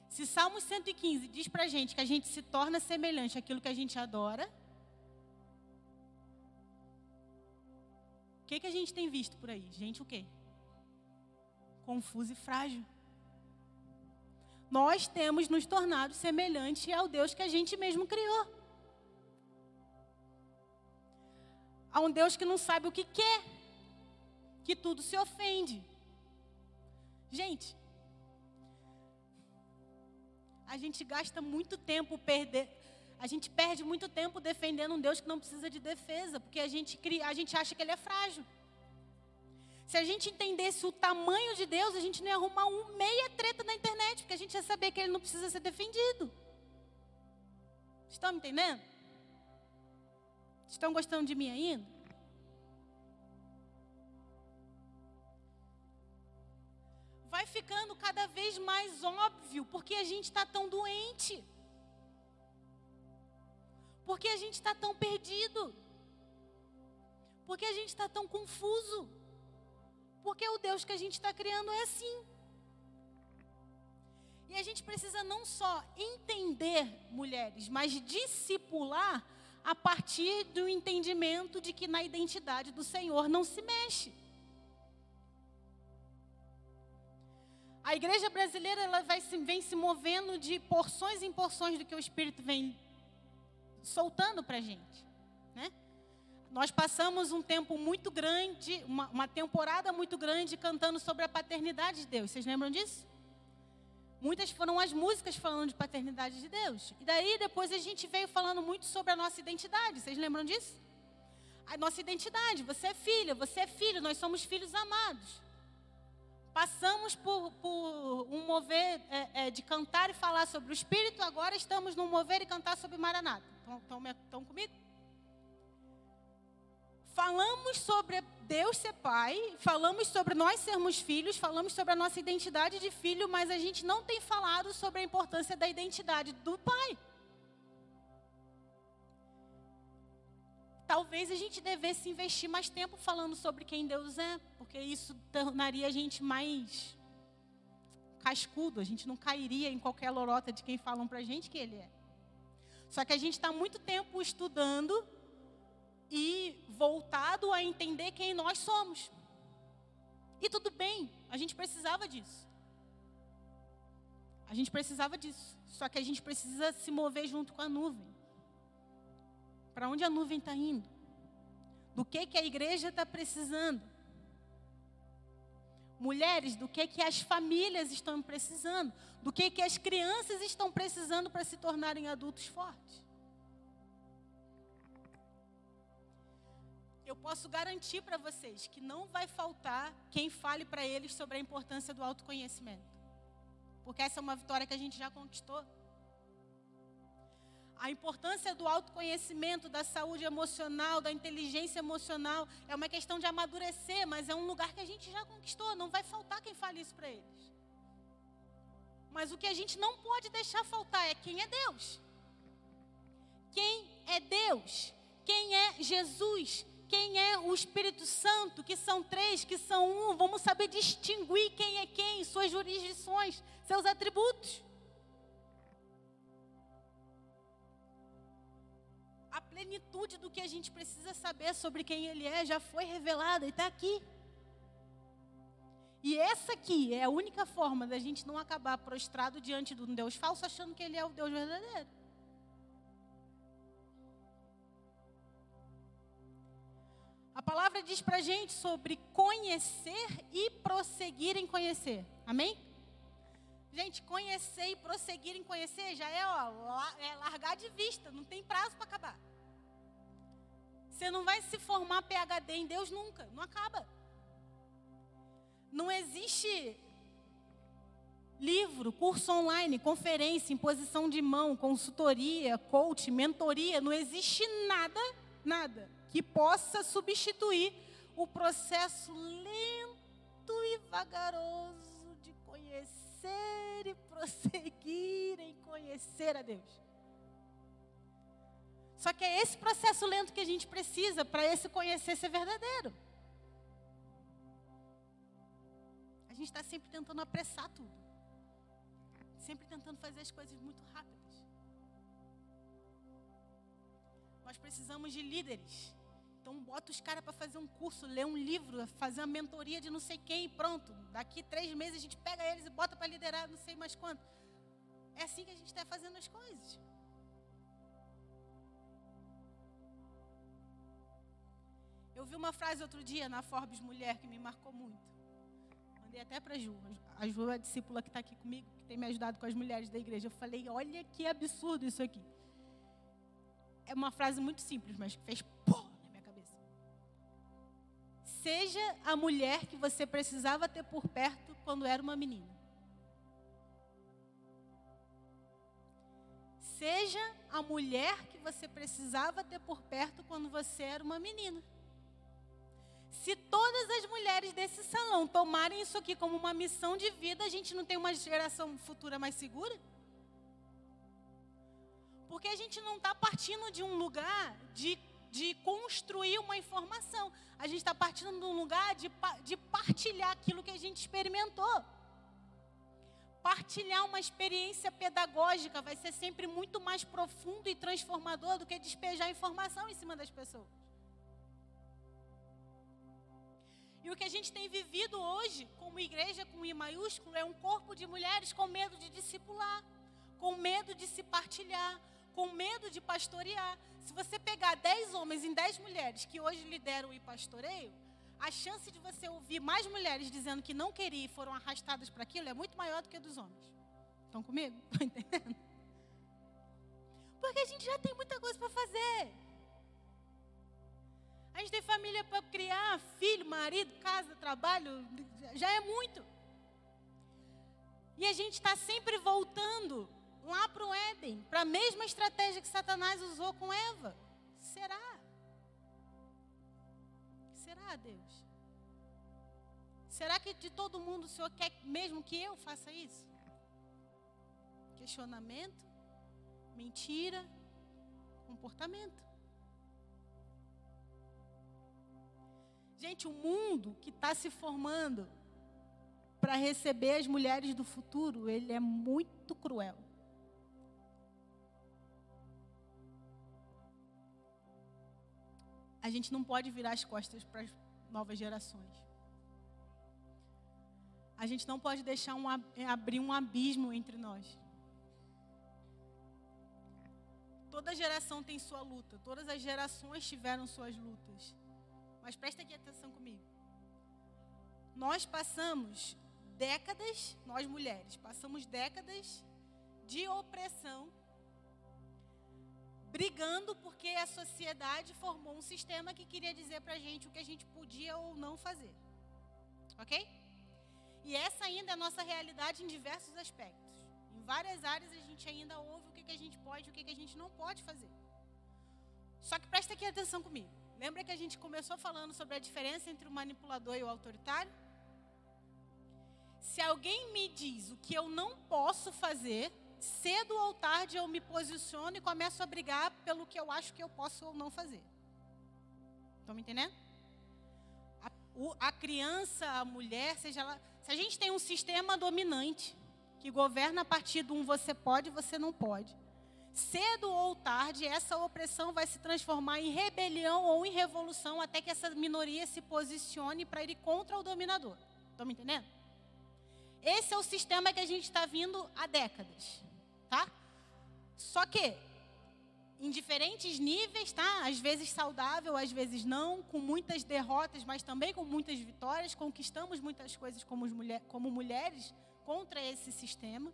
Se Salmos 115 diz pra gente que a gente se torna semelhante àquilo que a gente adora, o que a gente tem visto por aí? Gente, o quê? Confuso e frágil. Nós temos nos tornado semelhante ao Deus que a gente mesmo criou. A um Deus que não sabe o que quer, que tudo se ofende. Gente, a gente gasta muito tempo a gente perde muito tempo defendendo um Deus que não precisa de defesa, porque a gente acha que Ele é frágil. Se a gente entendesse o tamanho de Deus, a gente não ia arrumar meia treta na internet, porque a gente ia saber que Ele não precisa ser defendido. Estão me entendendo? Estão gostando de mim ainda? Vai ficando cada vez mais óbvio, porque a gente está tão doente. Porque a gente está tão perdido. Porque a gente está tão confuso. Porque o Deus que a gente está criando é assim. E a gente precisa não só entender, mulheres, mas discipular a partir do entendimento de que na identidade do Senhor não se mexe. A igreja brasileira ela vem se movendo de porções em porções do que o Espírito vem soltando para a gente, né? Nós passamos um tempo muito grande, uma temporada muito grande cantando sobre a paternidade de Deus. Vocês lembram disso? Muitas foram as músicas falando de paternidade de Deus. E daí depois a gente veio falando muito sobre a nossa identidade. Vocês lembram disso? A nossa identidade. Você é filha, você é filho, nós somos filhos amados. Passamos por um mover de cantar e falar sobre o Espírito. Agora estamos num mover e cantar sobre Maranata. Estão comigo? Falamos sobre Deus ser pai, falamos sobre nós sermos filhos, falamos sobre a nossa identidade de filho, mas a gente não tem falado sobre a importância da identidade do pai. Talvez a gente devesse investir mais tempo falando sobre quem Deus é, porque isso tornaria a gente mais cascudo, a gente não cairia em qualquer lorota de quem falam pra gente que Ele é. Só que a gente está muito tempo estudando e voltado a entender quem nós somos. E tudo bem, a gente precisava disso. A gente precisava disso. Só que a gente precisa se mover junto com a nuvem. Para onde a nuvem está indo? Do que a igreja está precisando? Mulheres, do que as famílias estão precisando? Do que as crianças estão precisando para se tornarem adultos fortes? Eu posso garantir para vocês que não vai faltar quem fale para eles sobre a importância do autoconhecimento. Porque essa é uma vitória que a gente já conquistou. A importância do autoconhecimento, da saúde emocional, da inteligência emocional, é uma questão de amadurecer, mas é um lugar que a gente já conquistou. Não vai faltar quem fale isso para eles. Mas o que a gente não pode deixar faltar é quem é Deus. Quem é Deus? Quem é Jesus? Quem é o Espírito Santo? Que são três, que são um. Vamos saber distinguir quem é quem, suas jurisdições, seus atributos. A plenitude do que a gente precisa saber sobre quem Ele é já foi revelada e está aqui. E essa aqui é a única forma da gente não acabar prostrado diante de um Deus falso, achando que Ele é o Deus verdadeiro. A palavra diz pra gente sobre conhecer e prosseguir em conhecer. Amém? Gente, conhecer e prosseguir em conhecer já é largar de vista. Não tem prazo para acabar. Você não vai se formar PhD em Deus nunca. Não acaba. Não existe livro, curso online, conferência, imposição de mão, consultoria, coach, mentoria. Não existe nada que possa substituir o processo lento e vagaroso de conhecer e prosseguir em conhecer a Deus. Só que é esse processo lento que a gente precisa para esse conhecer ser verdadeiro. A gente está sempre tentando apressar tudo. Sempre tentando fazer as coisas muito rápidas. Nós precisamos de líderes. Então bota os caras para fazer um curso, ler um livro, fazer uma mentoria de não sei quem e pronto. Daqui 3 meses a gente pega eles e bota para liderar não sei mais quanto. É assim que a gente está fazendo as coisas. Eu vi uma frase outro dia na Forbes Mulher que me marcou muito. Mandei até para a Ju. A Ju é a discípula que está aqui comigo, que tem me ajudado com as mulheres da igreja. Eu falei, olha que absurdo isso aqui. É uma frase muito simples, mas que fez pô na minha cabeça. Seja a mulher que você precisava ter por perto quando era uma menina. Seja a mulher que você precisava ter por perto quando você era uma menina. Se todas as mulheres desse salão tomarem isso aqui como uma missão de vida, a gente não tem uma geração futura mais segura? Porque a gente não está partindo de um lugar de construir uma informação. A gente está partindo de um lugar de partilhar aquilo que a gente experimentou. Partilhar uma experiência pedagógica vai ser sempre muito mais profundo e transformador do que despejar informação em cima das pessoas. E o que a gente tem vivido hoje, como igreja com I maiúsculo, é um corpo de mulheres com medo de discipular, com medo de se partilhar, com medo de pastorear. Se você pegar 10 homens em 10 mulheres que hoje lideram o pastoreio, a chance de você ouvir mais mulheres dizendo que não queriam e foram arrastadas para aquilo é muito maior do que a dos homens. Estão comigo? Estão entendendo? Porque a gente já tem muita coisa para fazer. A gente tem família para criar, filho, marido, casa, trabalho, já é muito. E a gente está sempre voltando lá para o Éden, para a mesma estratégia que Satanás usou com Eva. Será? Será, Deus? Será que de todo mundo o Senhor quer mesmo que eu faça isso? Questionamento, mentira, comportamento. Gente, o mundo que está se formando para receber as mulheres do futuro, ele é muito cruel. A gente não pode virar as costas para as novas gerações. A gente não pode deixar abrir um abismo entre nós. Toda geração tem sua luta. Todas as gerações tiveram suas lutas. Mas presta aqui atenção comigo. Nós passamos décadas, nós mulheres, passamos décadas de opressão, brigando porque a sociedade formou um sistema que queria dizer pra gente o que a gente podia ou não fazer. Ok? E essa ainda é a nossa realidade em diversos aspectos. Em várias áreas a gente ainda ouve o que a gente pode e o que a gente não pode fazer. Só que presta aqui atenção comigo. Lembra que a gente começou falando sobre a diferença entre o manipulador e o autoritário? Se alguém me diz o que eu não posso fazer, cedo ou tarde eu me posiciono e começo a brigar pelo que eu acho que eu posso ou não fazer. Estão me entendendo? A criança, a mulher, seja lá... Se a gente tem um sistema dominante que governa a partir de um você pode e você não pode, cedo ou tarde essa opressão vai se transformar em rebelião ou em revolução até que essa minoria se posicione para ir contra o dominador. Estão me entendendo? Esse é o sistema que a gente está vindo há décadas, tá? Só que em diferentes níveis, tá? Às vezes saudável, às vezes não, com muitas derrotas, mas também com muitas vitórias. Conquistamos muitas coisas como mulheres contra esse sistema.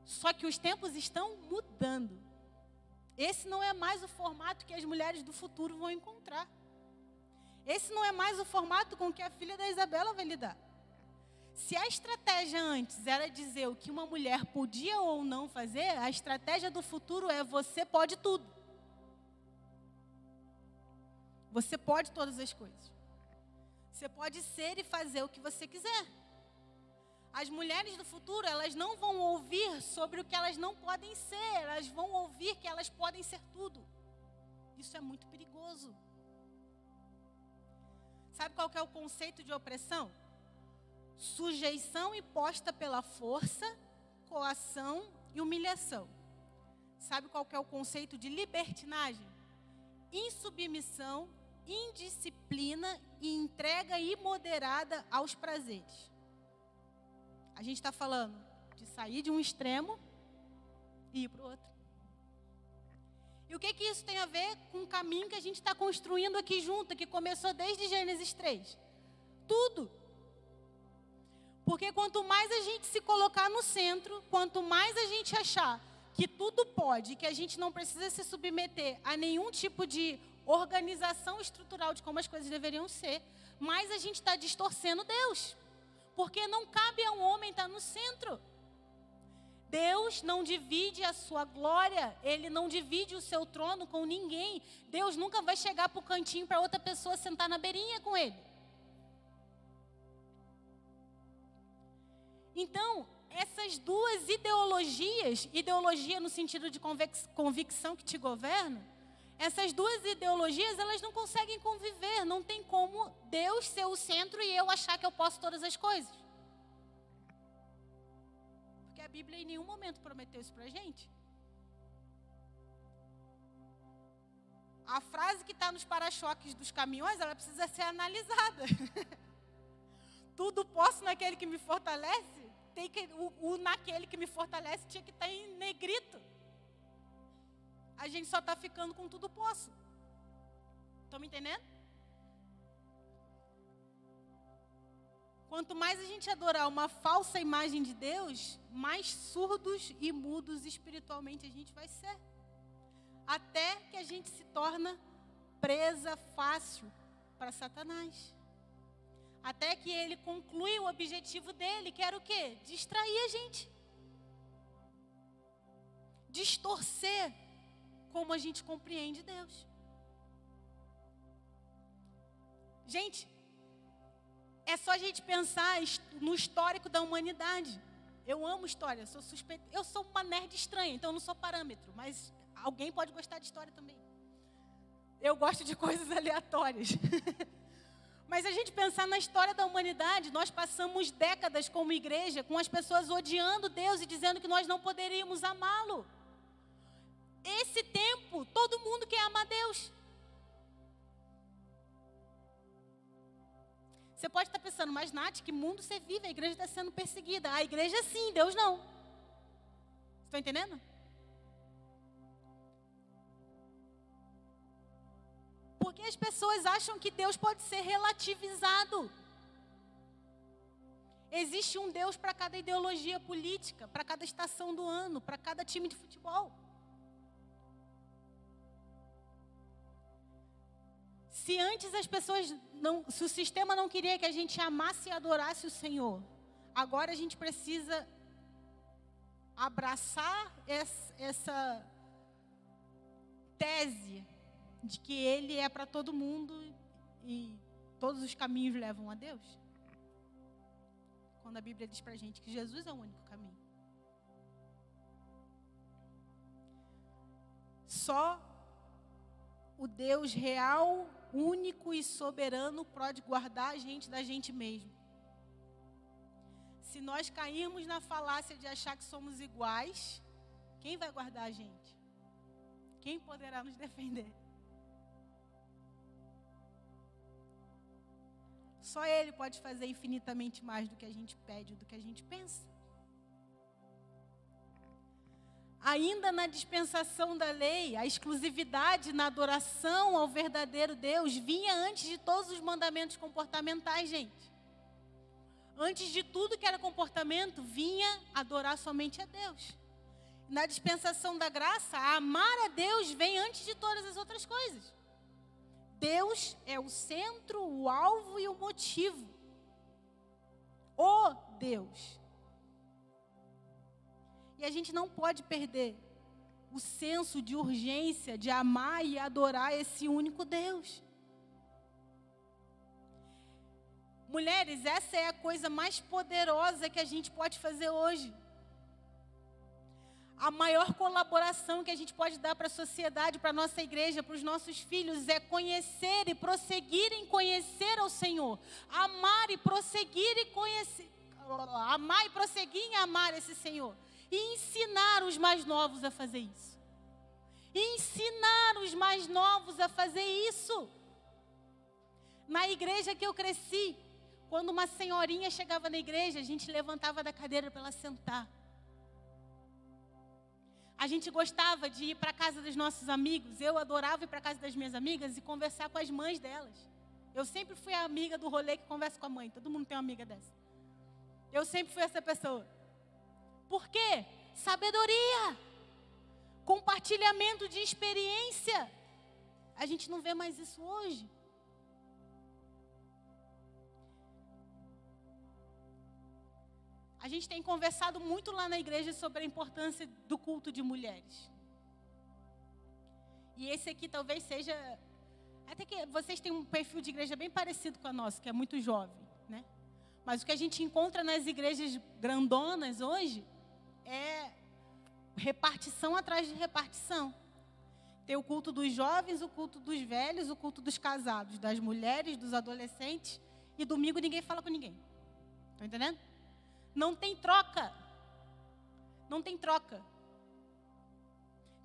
Só que os tempos estão mudando. Esse não é mais o formato que as mulheres do futuro vão encontrar. Esse não é mais o formato com que a filha da Isabela vai lidar. Se a estratégia antes era dizer o que uma mulher podia ou não fazer, a estratégia do futuro é você pode tudo. Você pode todas as coisas. Você pode ser e fazer o que você quiser. As mulheres do futuro, elas não vão ouvir sobre o que elas não podem ser. Elas vão ouvir que elas podem ser tudo. Isso é muito perigoso. Sabe qual que é o conceito de opressão? Sujeição imposta pela força, coação e humilhação. Sabe qual que é o conceito de libertinagem? Insubmissão, indisciplina e entrega imoderada aos prazeres. A gente está falando de sair de um extremo e ir para o outro. E o que isso tem a ver com o caminho que a gente está construindo aqui junto, que começou desde Gênesis 3? Tudo. Porque quanto mais a gente se colocar no centro, quanto mais a gente achar que tudo pode, que a gente não precisa se submeter a nenhum tipo de organização estrutural de como as coisas deveriam ser, mais a gente está distorcendo Deus. Porque não cabe a um homem estar no centro. Deus não divide a sua glória, Ele não divide o seu trono com ninguém. Deus nunca vai chegar para o cantinho para outra pessoa sentar na beirinha com Ele. Então, essas duas ideologias, ideologia no sentido de convicção que te governa, essas duas ideologias, elas não conseguem conviver. Não tem como Deus ser o centro e eu achar que eu posso todas as coisas. Bíblia em nenhum momento prometeu isso para a gente. A frase que está nos para-choques dos caminhões, ela precisa ser analisada. Tudo posso naquele que me fortalece. O naquele que me fortalece tinha que estar em negrito. A gente só está ficando com tudo posso. Estão me entendendo? Quanto mais a gente adorar uma falsa imagem de Deus, mais surdos e mudos espiritualmente a gente vai ser. Até que a gente se torna presa fácil para Satanás. Até que ele conclui o objetivo dele, que era o quê? Distrair a gente. Distorcer como a gente compreende Deus. Gente, é só a gente pensar no histórico da humanidade. Eu amo história, sou suspeita. Eu sou uma nerd estranha, então eu não sou parâmetro, mas alguém pode gostar de história também. Eu gosto de coisas aleatórias. Mas a gente pensar na história da humanidade, nós passamos décadas como igreja, com as pessoas odiando Deus e dizendo que nós não poderíamos amá-lo. Esse tempo, todo mundo quer amar Deus. Você pode estar pensando, mas Nath, que mundo você vive? A igreja está sendo perseguida. A igreja sim, Deus não. Estão entendendo? Porque as pessoas acham que Deus pode ser relativizado. Existe um Deus para cada ideologia política, para cada estação do ano, para cada time de futebol. Se antes as pessoas se o sistema não queria que a gente amasse e adorasse o Senhor, agora a gente precisa abraçar essa tese de que Ele é para todo mundo e todos os caminhos levam a Deus. Quando a Bíblia diz para a gente que Jesus é o único caminho. Só o Deus real, único e soberano pode guardar a gente da gente mesmo. Se nós cairmos na falácia de achar que somos iguais, quem vai guardar a gente? Quem poderá nos defender? Só Ele pode fazer infinitamente mais do que a gente pede, do que a gente pensa. Ainda na dispensação da lei, a exclusividade na adoração ao verdadeiro Deus vinha antes de todos os mandamentos comportamentais, gente. Antes de tudo que era comportamento, vinha adorar somente a Deus. Na dispensação da graça, amar a Deus vem antes de todas as outras coisas. Deus é o centro, o alvo e o motivo. O Deus. E a gente não pode perder o senso de urgência de amar e adorar esse único Deus. Mulheres, essa é a coisa mais poderosa que a gente pode fazer hoje. A maior colaboração que a gente pode dar para a sociedade, para a nossa igreja, para os nossos filhos, é conhecer e prosseguir em conhecer ao Senhor. Amar e prosseguir em conhecer. Amar e prosseguir em amar esse Senhor. E ensinar os mais novos a fazer isso. E ensinar os mais novos a fazer isso. Na igreja que eu cresci, quando uma senhorinha chegava na igreja, a gente levantava da cadeira para ela sentar. A gente gostava de ir para a casa dos nossos amigos. Eu adorava ir para a casa das minhas amigas e conversar com as mães delas. Eu sempre fui a amiga do rolê que conversa com a mãe. Todo mundo tem uma amiga dessa. Eu sempre fui essa pessoa. Por quê? Sabedoria. Compartilhamento de experiência. A gente não vê mais isso hoje. A gente tem conversado muito lá na igreja sobre a importância do culto de mulheres. E esse aqui talvez seja... Até que vocês têm um perfil de igreja bem parecido com a nossa, que é muito jovem, né? Mas o que a gente encontra nas igrejas grandonas hoje é repartição atrás de repartição. Tem o culto dos jovens, o culto dos velhos, o culto dos casados, das mulheres, dos adolescentes. E domingo ninguém fala com ninguém. Estão entendendo? Não tem troca. não tem troca.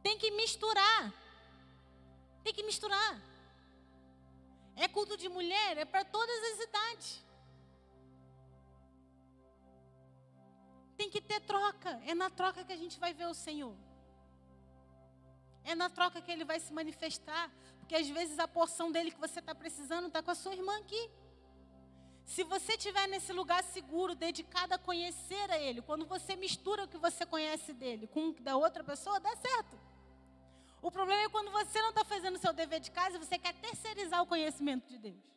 Tem que misturar. Tem que misturar. É culto de mulher, é para todas as idades. Tem que ter troca. É na troca que a gente vai ver o Senhor. É na troca que Ele vai se manifestar. Porque às vezes a porção dele que você está precisando está com a sua irmã aqui. Se você estiver nesse lugar seguro, dedicado a conhecer a Ele, quando você mistura o que você conhece dele com o da outra pessoa, dá certo. O problema é quando você não está fazendo o seu dever de casa e você quer terceirizar o conhecimento de Deus.